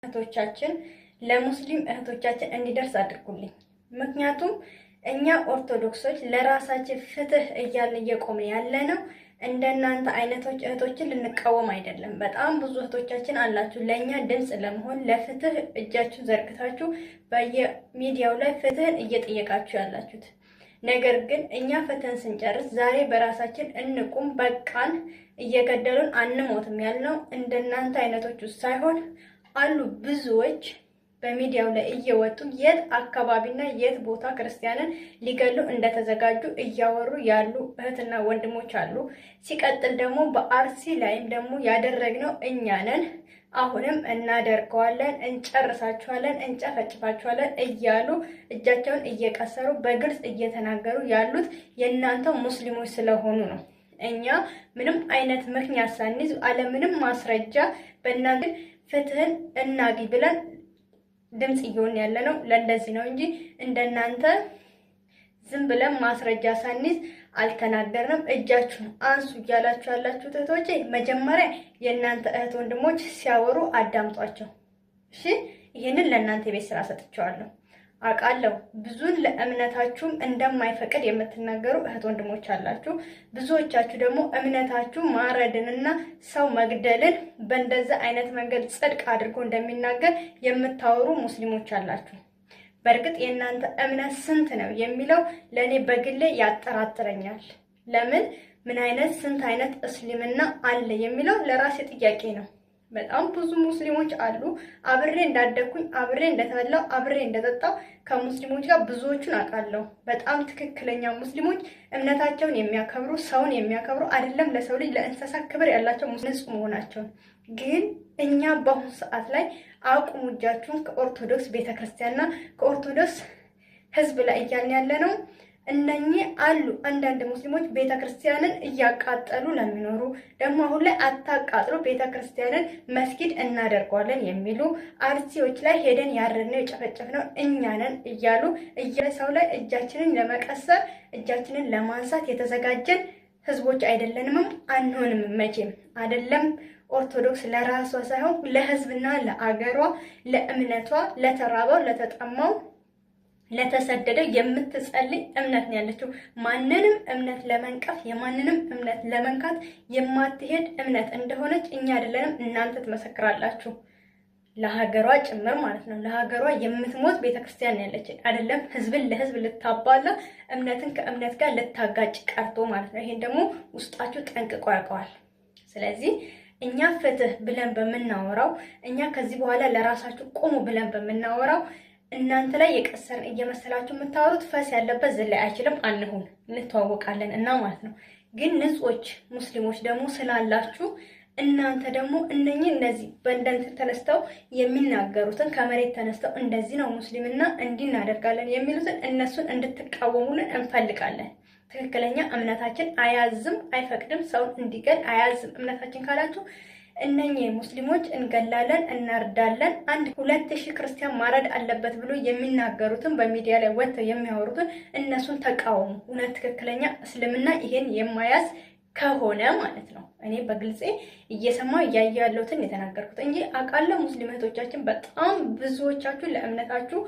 እህቶቻችን ለሙስሊም እህቶቻችን እንዲደርስ አድርጉልኝ። ምክንያቱም እኛ ኦርቶዶክሶች ለራሳችን ፍትህ እያልን እየቆምን ያለነው እንደናንተ አይነቶች እህቶችን ልንቃወም አይደለም። በጣም ብዙ እህቶቻችን አላችሁ ለኛ ድምጽ ለመሆን ለፍትህ እጃችሁ ዘርግታችሁ በየሚዲያው ላይ ፍትህን እየጠየቃችሁ ያላችሁት። ነገር ግን እኛ ፍትህን ስንጨርስ ዛሬ በራሳችን እንቁም በቃን እየገደሉን አንሞትም ያልነው እንደናንተ አይነቶች ሳይሆን አሉ ብዙዎች በሚዲያው ላይ እየወጡ የት አካባቢና የት ቦታ ክርስቲያንን ሊገሉ እንደተዘጋጁ እያወሩ ያሉ እህትና ወንድሞች አሉ። ሲቀጥል ደግሞ በአርሲ ላይም ደግሞ ያደረግነው እኛ ነን፣ አሁንም እናደርገዋለን፣ እንጨርሳችኋለን፣ እንጨፈጭፋችኋለን እያሉ እጃቸውን እየቀሰሩ በግልጽ እየተናገሩ ያሉት የእናንተ ሙስሊሞች ስለሆኑ ነው። እኛ ምንም አይነት ምክንያት ሳንይዝ አለምንም ማስረጃ በእናንተ ፍትህን እናግኝ ብለን ድምጽ እየሆን ያለነው ለእንደዚህ ነው እንጂ እንደናንተ ዝም ብለን ማስረጃ ሳንይዝ አልተናገርንም። እጃችሁን አንሱ እያላችሁ ያላችሁ እህቶቼ መጀመሪያ የእናንተ እህት ወንድሞች ሲያወሩ አዳምጧቸው። እሺ፣ ይሄንን ለእናንተ የቤት ስራ ሰጥቻለሁ። አውቃለሁ ብዙን ለእምነታችሁም እንደማይፈቅድ የምትናገሩ እህት ወንድሞች አላችሁ። ብዙዎቻችሁ ደግሞ እምነታችሁ ማረድንና ሰው መግደልን በእንደዛ አይነት መንገድ ጽድቅ አድርጎ እንደሚናገር የምታወሩ ሙስሊሞች አላችሁ። በእርግጥ የእናንተ እምነት ስንት ነው የሚለው ለእኔ በግሌ ያጠራጥረኛል። ለምን ምን አይነት ስንት አይነት እስልምና አለ የሚለው ለራሴ ጥያቄ ነው። በጣም ብዙ ሙስሊሞች አሉ። አብሬ እንዳደኩኝ አብሬ እንደተበላው አብሬ እንደጠጣው ከሙስሊሞች ጋር ብዙዎቹን አውቃለሁ። በጣም ትክክለኛ ሙስሊሞች እምነታቸውን የሚያከብሩ ሰውን የሚያከብሩ አይደለም ለሰው ልጅ ለእንስሳ ክብር ያላቸው ንጹህ መሆናቸውን። ግን እኛ በአሁኑ ሰዓት ላይ አቁሙ እጃችሁን ከኦርቶዶክስ ቤተክርስቲያንና ከኦርቶዶክስ ህዝብ ላይ እያልን ያለ ነው። እነኚህ አሉ አንዳንድ ሙስሊሞች ቤተክርስቲያንን እያቃጠሉ ለሚኖሩ ደግሞ አሁን ላይ አታቃጥሉ ቤተክርስቲያንን መስጊድ እናደርገዋለን የሚሉ አርሲዎች ላይ ሄደን ያረድነው የጨፈጨፍነው እኛ ነን እያሉ ሰው ላይ እጃችንን ለመቀሰር እጃችንን ለማንሳት የተዘጋጀን ህዝቦች አይደለንም፣ አንሆንም። መቼም አይደለም ኦርቶዶክስ ለራሷ ሳይሆን ለህዝብና ለአገሯ ለእምነቷ ለተራበው ለተጠማው ለተሰደደው የምትጸልይ እምነት ነው ያለችው። ማንንም እምነት ለመንቀፍ የማንንም እምነት ለመንካት የማትሄድ እምነት እንደሆነች እኛ አይደለንም እናንተ ትመሰክራላችሁ። ለሀገሯ ጭምር ማለት ነው። ለሀገሯ የምትሞት ቤተክርስቲያን ያለች አይደለም ህዝብን ለህዝብ ልታባላ እምነትን ከእምነት ጋር ልታጋጭ ቀርቶ ማለት ነው። ይሄን ደግሞ ውስጣችሁ ጠንቅቆ ያውቀዋል። ስለዚህ እኛ ፍትህ ብለን በምናወራው እኛ ከዚህ በኋላ ለራሳችሁ ቆሙ ብለን በምናወራው እናንተ ላይ የቀሰርን እየመሰላችሁ የምታወሩት ፈስ ያለበት ዝላይ አይችልም። አንሁን እንተዋወቃለን እና ማለት ነው። ግን ንጹዎች ሙስሊሞች ደግሞ ስላላችሁ እናንተ ደግሞ እነዚህ በእንደንት ተነስተው የሚናገሩትን ከመሬት ተነስተው እንደዚህ ነው ሙስሊምና እንዲህ እናደርጋለን የሚሉትን እነሱን እንድትቃወሙልን እንፈልጋለን። ትክክለኛ እምነታችን አያዝም፣ አይፈቅድም፣ ሰውን እንዲገል አያዝም እምነታችን ካላችሁ እነኚህ ሙስሊሞች እንገላለን፣ እናርዳለን፣ 2000 ክርስቲያን ማረድ አለበት ብሎ የሚናገሩትን በሚዲያ ላይ ወጥተው የሚያወሩትን እነሱን ተቃወሙ። እውነት ትክክለኛ እስልምና ይሄን የማያዝ ከሆነ ማለት ነው። እኔ በግልጽ እየሰማሁ እያየሁ ያለሁትን የተናገርኩት እንጂ አውቃለሁ ሙስሊም እህቶቻችን በጣም ብዙዎቻችሁ ለእምነታችሁ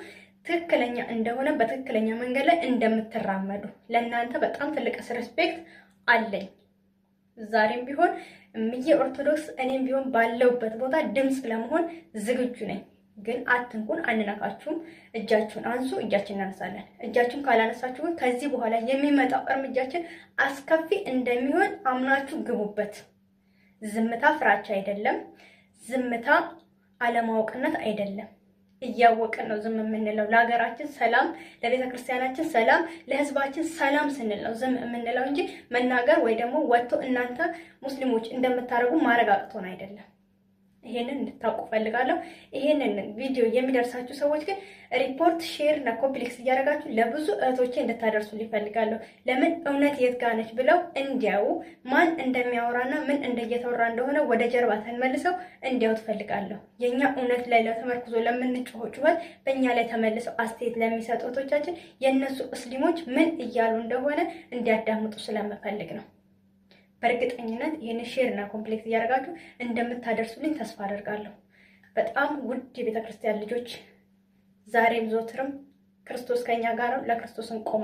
ትክክለኛ እንደሆነ በትክክለኛ መንገድ ላይ እንደምትራመዱ ለእናንተ በጣም ትልቅ ሪስፔክት አለኝ። ዛሬም ቢሆን እምዬ ኦርቶዶክስ እኔም ቢሆን ባለውበት ቦታ ድምጽ ለመሆን ዝግጁ ነኝ። ግን አትንኩን፣ አንነካችሁም። እጃችሁን አንሱ፣ እጃችን እናነሳለን። እጃችሁን ካላነሳችሁ ከዚህ በኋላ የሚመጣው እርምጃችን አስከፊ እንደሚሆን አምናችሁ ግቡበት። ዝምታ ፍራቻ አይደለም። ዝምታ አለማወቅነት አይደለም። እያወቅን ነው ዝም የምንለው። ለሀገራችን ሰላም፣ ለቤተ ክርስቲያናችን ሰላም፣ ለህዝባችን ሰላም ስንል ነው ዝም የምንለው እንጂ መናገር ወይ ደግሞ ወጥቶ እናንተ ሙስሊሞች እንደምታደርጉ ማረጋግጦን አይደለም። ይሄንን እንድታውቁ ፈልጋለሁ። ይሄንን ቪዲዮ የሚደርሳችሁ ሰዎች ግን ሪፖርት፣ ሼር እና ኮምፕሌክስ እያደረጋችሁ ለብዙ እህቶቼ እንድታደርሱ ሊፈልጋለሁ። ለምን እውነት የት ጋር ነች ብለው እንዲያው ማን እንደሚያወራና ምን እንደየተወራ እንደሆነ ወደ ጀርባ ተመልሰው እንዲያው ትፈልጋለሁ። የኛ እውነት ላይ ለተመርኩዞ ለምንጮህ ጩኸት በእኛ ላይ ተመልሰው አስተያየት ለሚሰጡ እህቶቻችን የእነሱ እስሊሞች ምን እያሉ እንደሆነ እንዲያዳምጡ ስለምፈልግ ነው። በእርግጠኝነት ይሄን ሼር እና ኮምፕሌክስ እያደረጋችሁ እንደምታደርሱልኝ ተስፋ አደርጋለሁ። በጣም ውድ የቤተክርስቲያን ልጆች ዛሬም ዞትርም ክርስቶስ ከኛ ጋር ነው። ለክርስቶስ እንቆማለን።